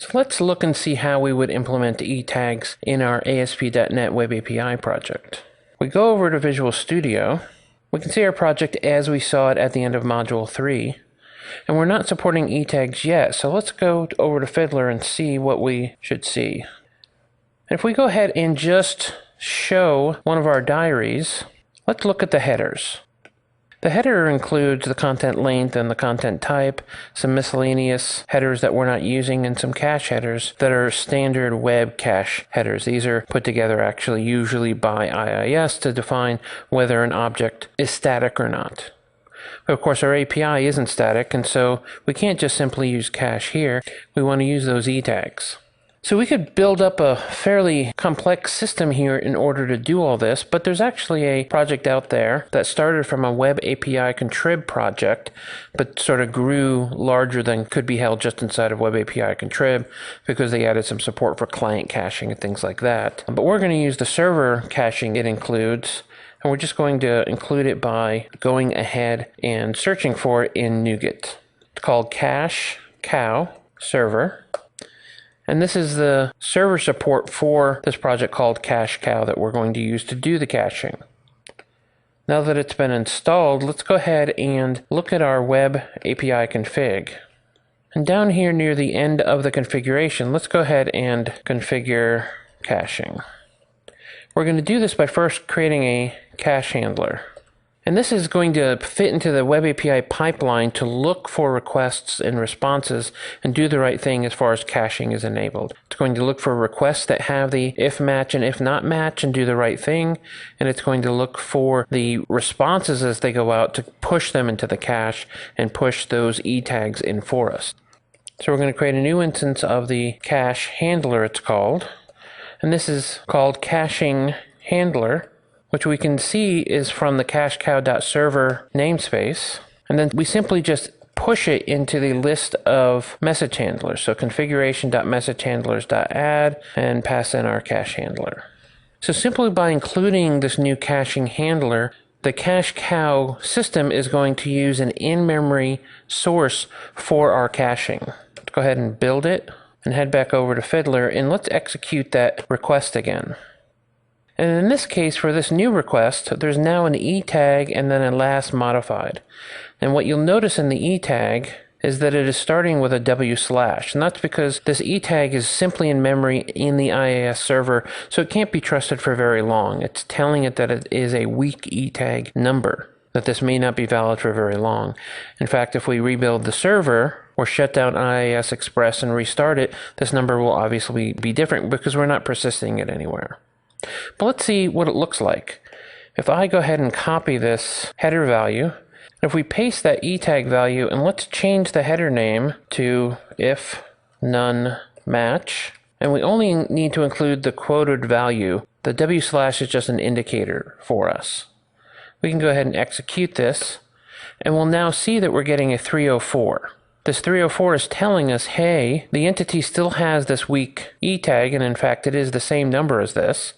So let's look and see how we would implement ETags in our ASP.NET Web API project. We go over to Visual Studio. We can see our project as we saw it at the end of Module 3. And we're not supporting ETags yet, so let's go over to Fiddler and see what we should see. And if we go ahead and just show one of our diaries, let's look at the headers. The header includes the content length and the content type, some miscellaneous headers that we're not using, and some cache headers that are standard web cache headers. These are put together actually usually by IIS to define whether an object is static or not. But of course our API isn't static, and so we can't just simply use cache here. We want to use those ETags. So we could build up a fairly complex system here in order to do all this, but there's actually a project out there that started from a Web API contrib project, but sort of grew larger than could be held just inside of Web API contrib because they added some support for client caching and things like that. But we're going to use the server caching it includes, and we're just going to include it by going ahead and searching for it in NuGet. It's called cache cow server. And this is the server support for this project called Cache Cow that we're going to use to do the caching. Now that it's been installed, let's go ahead and look at our Web API config. And down here near the end of the configuration, let's go ahead and configure caching. We're going to do this by first creating a cache handler. And this is going to fit into the Web API pipeline to look for requests and responses and do the right thing as far as caching is enabled. It's going to look for requests that have the if match and if not match and do the right thing. And it's going to look for the responses as they go out to push them into the cache and push those ETags in for us. So we're going to create a new instance of the cache handler, it's called. And this is called caching handler, which we can see is from the cachecow.server namespace. And then we simply just push it into the list of message handlers. So configuration.messagehandlers.add and pass in our cache handler. So simply by including this new caching handler, the cache cow system is going to use an in-memory source for our caching. Let's go ahead and build it and head back over to Fiddler and let's execute that request again. And in this case, for this new request, there's now an ETag and then a last modified. And what you'll notice in the ETag is that it is starting with a w/, and that's because this ETag is simply in memory in the IIS server, so it can't be trusted for very long. It's telling it that it is a weak ETag number, that this may not be valid for very long. In fact, if we rebuild the server or shut down IIS Express and restart it, this number will obviously be different because we're not persisting it anywhere. But let's see what it looks like. If I go ahead and copy this header value, if we paste that ETag value, and let's change the header name to if none match, and we only need to include the quoted value. The w/ is just an indicator for us. We can go ahead and execute this, and we'll now see that we're getting a 304. This 304 is telling us, hey, the entity still has this weak ETag, and in fact it is the same number as this,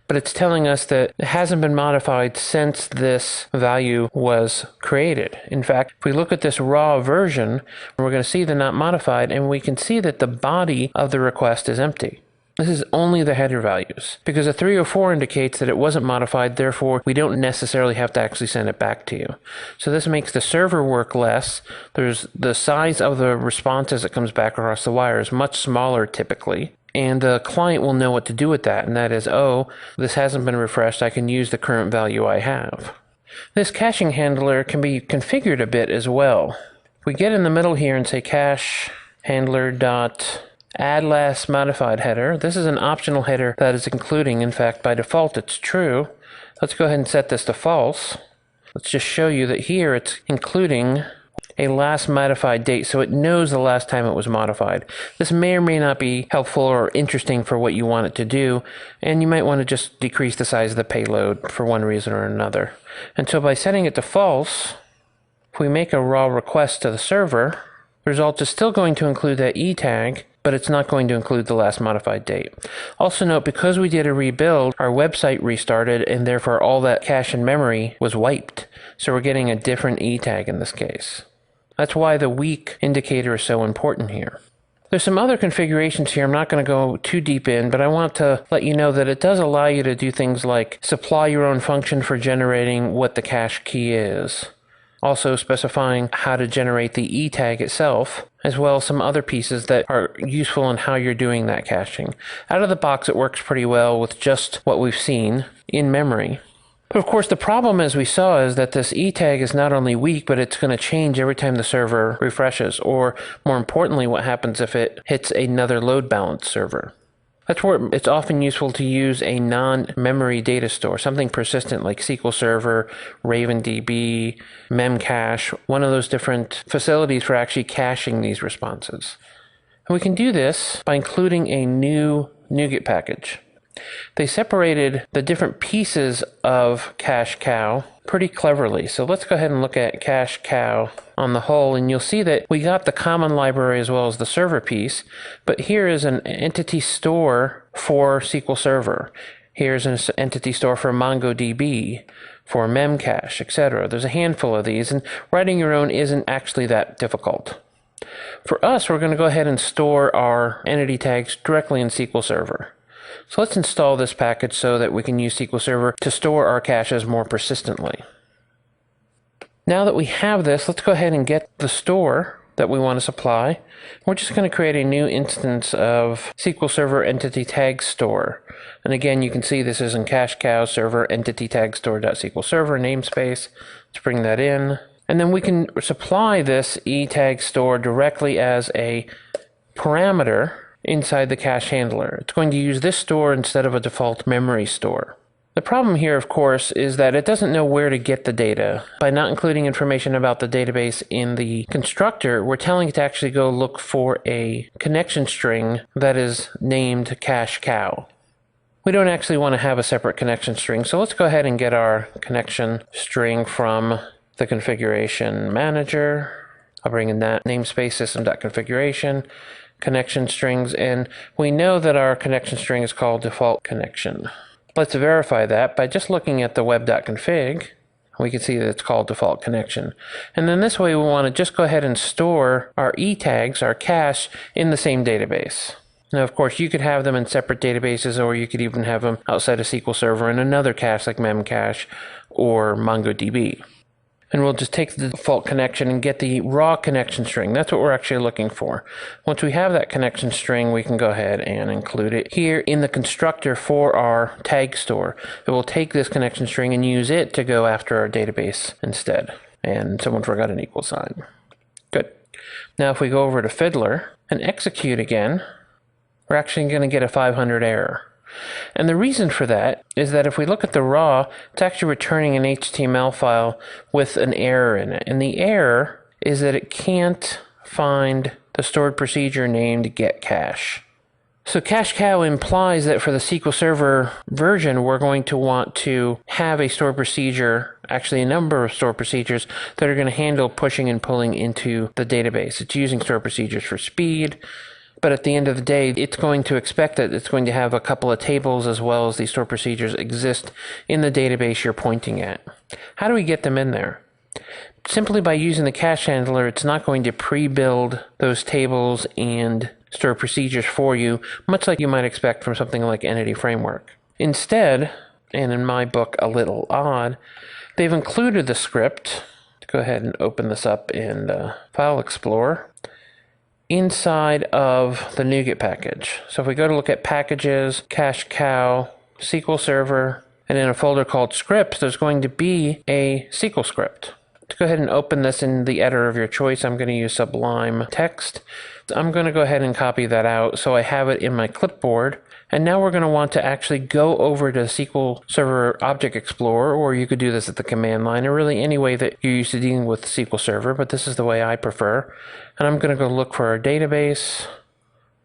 but it's telling us that it hasn't been modified since this value was created. In fact, if we look at this raw version, we're going to see the not modified, and we can see that the body of the request is empty. This is only the header values, because a 304 indicates that it wasn't modified, therefore we don't necessarily have to actually send it back to you. So this makes the server work less. There's the size of the responses that comes back across the wire is much smaller typically, and the client will know what to do with that, and that is, oh, this hasn't been refreshed, I can use the current value I have. This caching handler can be configured a bit as well. If we get in the middle here and say cache handler dot add last modified header. This is an optional header that is including, in fact, by default it's true. Let's go ahead and set this to false. Let's just show you that here it's including a last modified date, so it knows the last time it was modified. This may or may not be helpful or interesting for what you want it to do, and you might want to just decrease the size of the payload for one reason or another. And so by setting it to false, if we make a raw request to the server, the result is still going to include that ETag, but it's not going to include the last modified date. Also note, because we did a rebuild, our website restarted, and therefore all that cache and memory was wiped. So we're getting a different ETag in this case. That's why the weak indicator is so important here. There's some other configurations here I'm not going to go too deep in, but I want to let you know that it does allow you to do things like supply your own function for generating what the cache key is. Also specifying how to generate the ETag itself, as well as some other pieces that are useful in how you're doing that caching. Out of the box, it works pretty well with just what we've seen in memory. But of course, the problem, as we saw, is that this ETag is not only weak, but it's going to change every time the server refreshes, or more importantly, what happens if it hits another load balance server. That's where it's often useful to use a non-memory data store, something persistent like SQL Server, RavenDB, Memcache, one of those different facilities for actually caching these responses. And we can do this by including a new NuGet package. They separated the different pieces of cache cow pretty cleverly. So let's go ahead and look at cache cow on the whole, and you'll see that we got the common library as well as the server piece, but here is an entity store for SQL Server. Here's an entity store for MongoDB, for Memcache, etc. There's a handful of these, and writing your own isn't actually that difficult. For us, we're going to go ahead and store our entity tags directly in SQL Server. So let's install this package so that we can use SQL Server to store our caches more persistently. Now that we have this, let's go ahead and get the store that we want to supply. We're just going to create a new instance of SQL Server Entity Tag Store. And again, you can see this is in cache cow server entity tag store.sql server namespace. Let's bring that in. And then we can supply this ETag store directly as a parameter inside the cache handler. It's going to use this store instead of a default memory store. The problem here, of course, is that it doesn't know where to get the data. By not including information about the database in the constructor, we're telling it to actually go look for a connection string that is named cache cow. We don't actually want to have a separate connection string, so let's go ahead and get our connection string from the configuration manager. I'll bring in that namespace system.configuration. Connection strings, and we know that our connection string is called default connection. Let's verify that by just looking at the web.config. We can see that it's called default connection. And then this way we want to just go ahead and store our ETags, our cache, in the same database. Now, of course, you could have them in separate databases, or you could even have them outside of SQL Server in another cache like Memcache or MongoDB. And we'll just take the default connection and get the raw connection string. That's what we're actually looking for. Once we have that connection string, we can go ahead and include it here in the constructor for our tag store. It will take this connection string and use it to go after our database instead. And someone forgot an equal sign. Good. Now if we go over to Fiddler and execute again, we're actually going to get a 500 error. And the reason for that is that if we look at the raw, it's actually returning an HTML file with an error in it. And the error is that it can't find the stored procedure named getCache. So cache cow implies that for the SQL Server version, we're going to want to have a stored procedure, actually a number of stored procedures that are going to handle pushing and pulling into the database. It's using stored procedures for speed. But at the end of the day, it's going to expect that it's going to have a couple of tables as well as these stored procedures exist in the database you're pointing at. How do we get them in there? Simply by using the cache handler, it's not going to pre-build those tables and stored procedures for you, much like you might expect from something like Entity Framework. Instead, and in my book a little odd, they've included the script. Go ahead and open this up in File Explorer. Inside of the NuGet package. So if we go to look at packages, cache cow, SQL Server, and in a folder called scripts, there's going to be a SQL script. To go ahead and open this in the editor of your choice, I'm going to use Sublime Text. I'm going to go ahead and copy that out so I have it in my clipboard. And now we're going to want to actually go over to SQL Server Object Explorer, or you could do this at the command line, or really any way that you're used to dealing with SQL Server, but this is the way I prefer. And I'm going to go look for our database.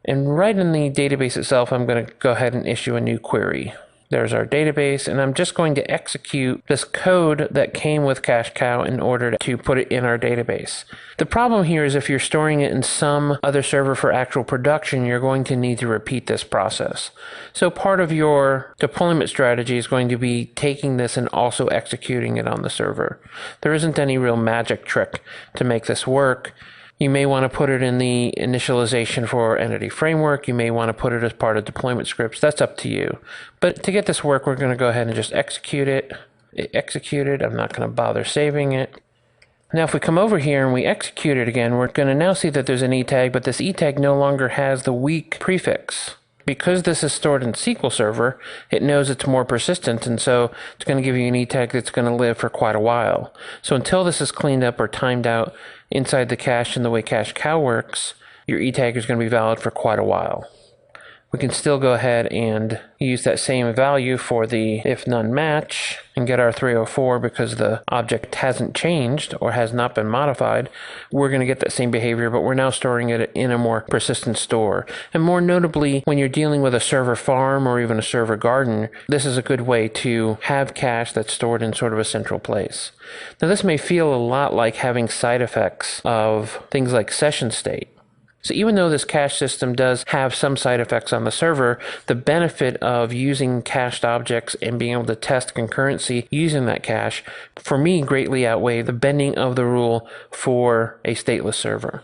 And right in the database itself, I'm going to go ahead and issue a new query. There's our database, and I'm just going to execute this code that came with cache cow in order to put it in our database. The problem here is if you're storing it in some other server for actual production, you're going to need to repeat this process. So part of your deployment strategy is going to be taking this and also executing it on the server. There isn't any real magic trick to make this work. You may want to put it in the initialization for entity framework. You may want to put it as part of deployment scripts. That's up to you. But to get this work, we're going to go ahead and just execute it. Execute it. I'm not going to bother saving it. Now, if we come over here and we execute it again, we're going to now see that there's an ETag, but this ETag no longer has the weak prefix. Because this is stored in SQL Server, it knows it's more persistent, and so it's going to give you an ETag that's going to live for quite a while. So until this is cleaned up or timed out inside the cache in the way cache cow works, your ETag is going to be valid for quite a while. We can still go ahead and use that same value for the if none match and get our 304 because the object hasn't changed or has not been modified. We're going to get that same behavior, but we're now storing it in a more persistent store. And more notably, when you're dealing with a server farm or even a server garden, this is a good way to have cache that's stored in sort of a central place. Now, this may feel a lot like having side effects of things like session state. So even though this cache system does have some side effects on the server, the benefit of using cached objects and being able to test concurrency using that cache, for me, greatly outweigh the bending of the rule for a stateless server.